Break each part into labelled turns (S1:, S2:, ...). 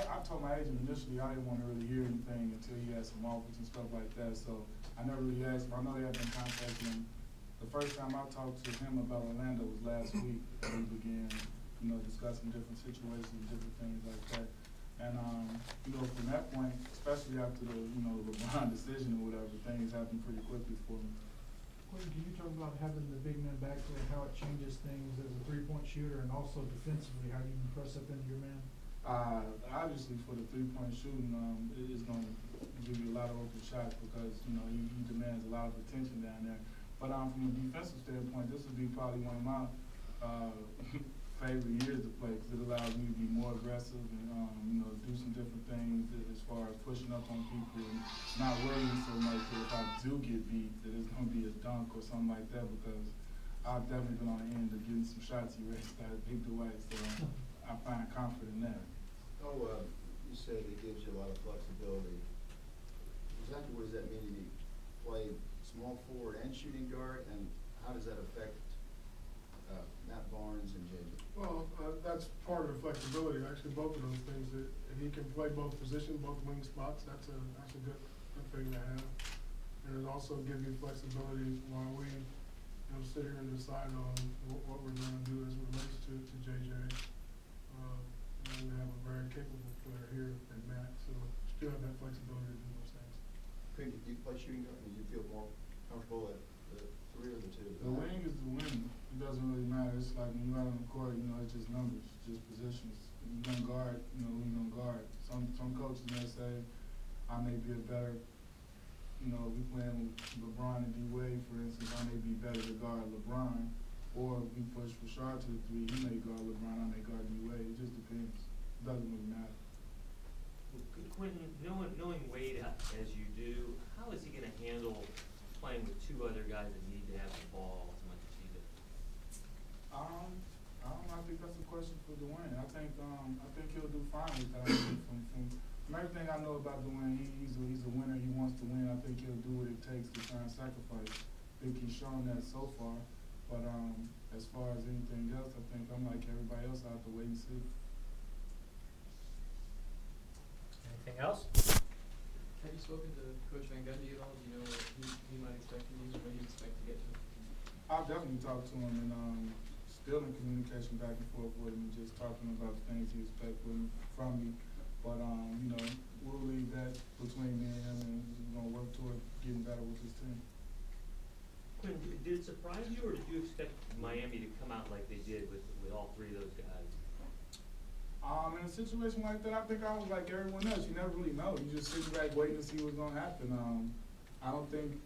S1: I told my agent initially I didn't want to really hear anything until he had some offers and stuff like that. So I never really asked him. I know they have been contacting him. The first time I talked to him about Orlando was last week. We began, discussing different situations, different things like that. And from that point, especially after the LeBron decision or whatever, things happened pretty quickly for me.
S2: Quentin, can you talk about having the big man back there, how it changes things as a three-point shooter, and also defensively, how do you press up into your man?
S1: Obviously, for the three-point shooting, it is going to give you a lot of open shots because he demands a lot of attention down there. But from a defensive standpoint, this would be probably one of my favorite years to play because it allows me to be more aggressive and do some different things as far as pushing up on people and not worrying so much that if I do get beat that it's going to be a dunk or something like that because I've definitely been on the end of getting some shots erased by Big Dwight, so I find comfort in that.
S3: Oh, you said it gives you a lot of flexibility. Exactly what does that mean? You play small forward and shooting guard, and how does that affect Matt Barnes and JJ?
S4: Well, that's part of the flexibility. Actually, both of those things. That if he can play both positions, both wing spots, that's a good thing to have. And it also gives you flexibility while we sit here and decide on what we're going to do as it relates to JJ. We have a very capable player here in Matt, so still have that flexibility to do those things.
S3: Could you play shooting guard? Do you feel more comfortable at the 3 or the 2?
S1: The wing is the wing. It doesn't really matter. It's like when you're out on the court, it's just numbers, just positions. If you're going to guard, who you're going to guard. Some coaches may say, I may be a better, if we playing with LeBron and D-Wade, for instance, I may be better to guard LeBron. Or if we push Rashard to the 3, he may guard LeBron, I may guard D-Wade. It just depends. It doesn't really matter.
S5: Quentin, knowing Wade as you do, how is he going to handle playing with 2 other guys that need to have the ball as much as he does?
S1: I think that's a question for Dwayne. I think he'll do fine with that. From everything I know about Dwayne, he's a winner. He wants to win. I think he'll do what it takes to try and sacrifice. I think he's shown that so far. But as far as anything else, I think I'm like everybody else. I have to wait and see.
S6: Anything else?
S7: Have you spoken to Coach Van Gundy at all? Do you know what he might expect from you, what you expect to get to?
S1: I'll definitely talk to him and still in communication back and forth with him and just talking about the things he expects from me. But we'll leave that between me and him and we're gonna work toward getting better with this team.
S5: Quentin, did it surprise you, or did you expect Miami to come out like they did with all 3 of those guys?
S1: In a situation like that, I think I was like everyone else. You never really know. You just sit back waiting to see what's going to happen. I don't think,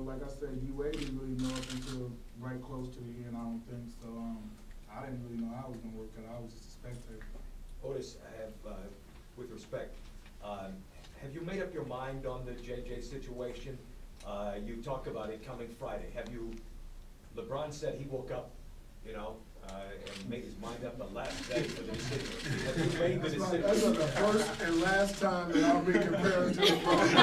S1: like I said, D-Wade didn't really know up until right close to the end, I don't think. So I didn't really know how it was going to work out. I was just a spectator.
S6: Otis, I have, with respect, have you made up your mind on the JJ situation? You talked about it coming Friday. LeBron said he woke up, and made his mind up the last day for the decision. Have you made the decision?
S4: That's the first and last time that I'll be compared to LeBron.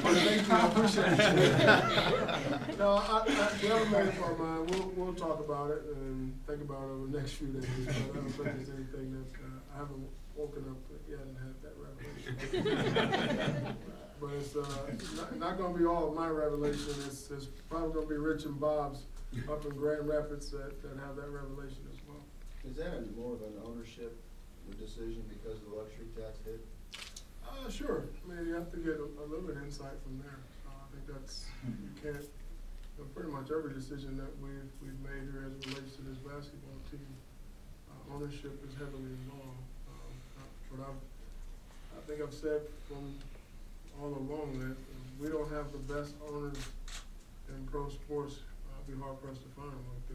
S4: But thank you, I appreciate it. No, I haven't made up my mind. We'll talk about it and think about it over the next few days. But I don't think there's anything that I haven't woken up yet and had that revelation. But it's not going to be all of my revelation. It's probably going to be Rich and Bob's up in Grand Rapids that have that revelation as well.
S3: Is that more of an ownership decision because the luxury tax hit?
S4: Sure. I mean, you have to get a little bit of insight from there. I think that's, you can't, pretty much every decision that we've made here as it relates to this basketball team, ownership is heavily involved. But I think I've said from all along that we don't have the best owners in pro sports. Be hard pressed to find them. Like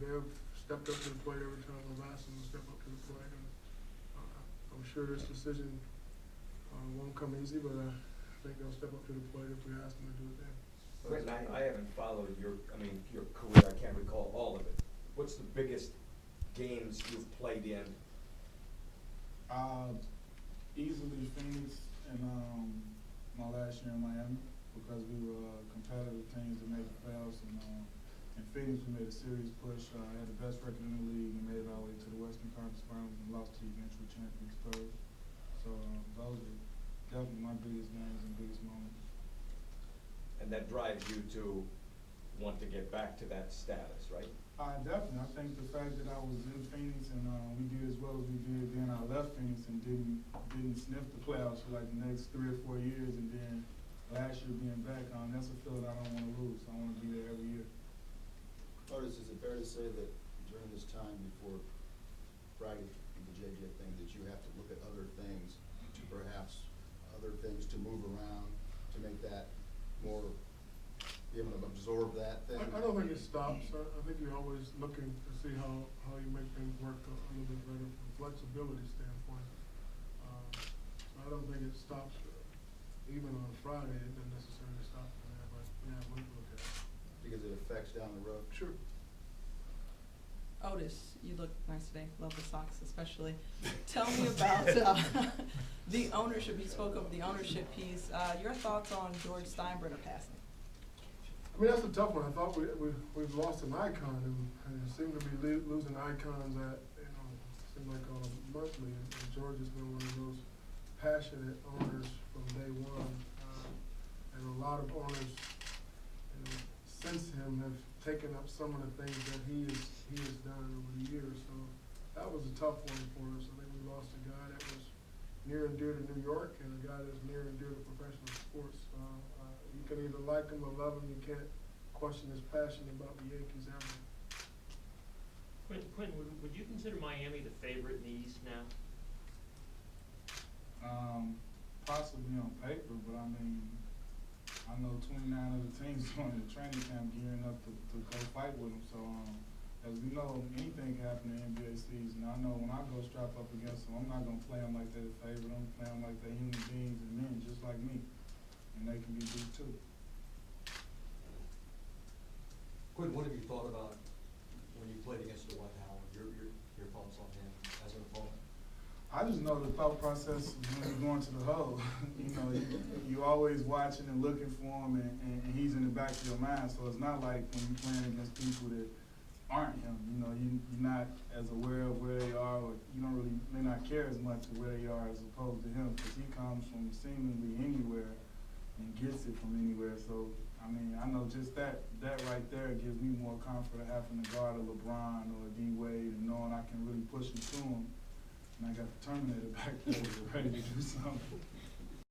S4: they've stepped up to the plate every time we've asked them to step up to the plate. And I'm sure this decision won't come easy, but I think they'll step up to the plate if we ask them to do it then.
S6: Quentin, I haven't followed your career. I can't recall all of it. What's the biggest games you've played in?
S1: Easily Phoenix and my last year in Miami, because we were competitive teams to make the playoffs In Phoenix, we made a serious push, had the best record in the league, and made it all the way to the Western Conference Finals and lost to the eventual champion Spurs. So those are definitely my biggest games and biggest moments.
S6: And that drives you to want to get back to that status, right?
S1: Definitely. I think the fact that I was in Phoenix and we did as well as we did, then I left Phoenix and didn't sniff the playoffs for like the next 3 or 4 years, and then last year being back, that's a feeling I don't want to lose. I want to be there every year.
S3: Otis, is it fair to say that during this time before Friday, the JJ thing, that you have to look at other things, to move around, to make that more, be able to absorb that thing?
S4: I don't think it stops. I think you're always looking to see how you make things work a little bit better from a flexibility standpoint. So I don't think it stops, even on Friday, it doesn't necessarily stop from there, but yeah, we can look at it.
S3: Because it affects down the road?
S4: Sure.
S8: Otis, you look nice today. Love the socks especially. Tell me about the ownership. You spoke of the ownership piece. Your thoughts on George Steinbrenner passing?
S4: I mean, that's a tough one. I thought we've lost an icon, and it seemed to be losing icons at, seemed like on a monthly, and George has been one of those passionate owners from day one, and a lot of owners, since him have taken up some of the things that he has done over the years. So that was a tough one for us. I think we lost a guy that was near and dear to New York, and a guy that's near and dear to professional sports. You can either like him or love him. You can't question his passion about the Yankees ever.
S5: Quentin, would you consider Miami the favorite in the East now?
S1: Possibly on paper, but I mean, I know 29 of the teams going to training camp gearing up to go fight with them. So, as we know, anything can happen in the NBA season. I know when I go strap up against them, I'm not going to play them like they're the favorite. I'm going to play them like they're human beings and men just like me. And they can be beat too.
S9: Quentin, what have you thought about when you played against Dwight Howard? Your thoughts on him as an opponent?
S1: I just know the thought process when you're going to the hole. You're always watching and looking for him, and he's in the back of your mind. So it's not like when you're playing against people that aren't him. You're not as aware of where they are, or you don't really may not care as much of where they are as opposed to him, because he comes from seemingly anywhere and gets it from anywhere. So I mean, I know just that right there gives me more comfort of having to guard a LeBron or a D Wade and knowing I can really push him to him. And I got the Terminator back there ready to do something.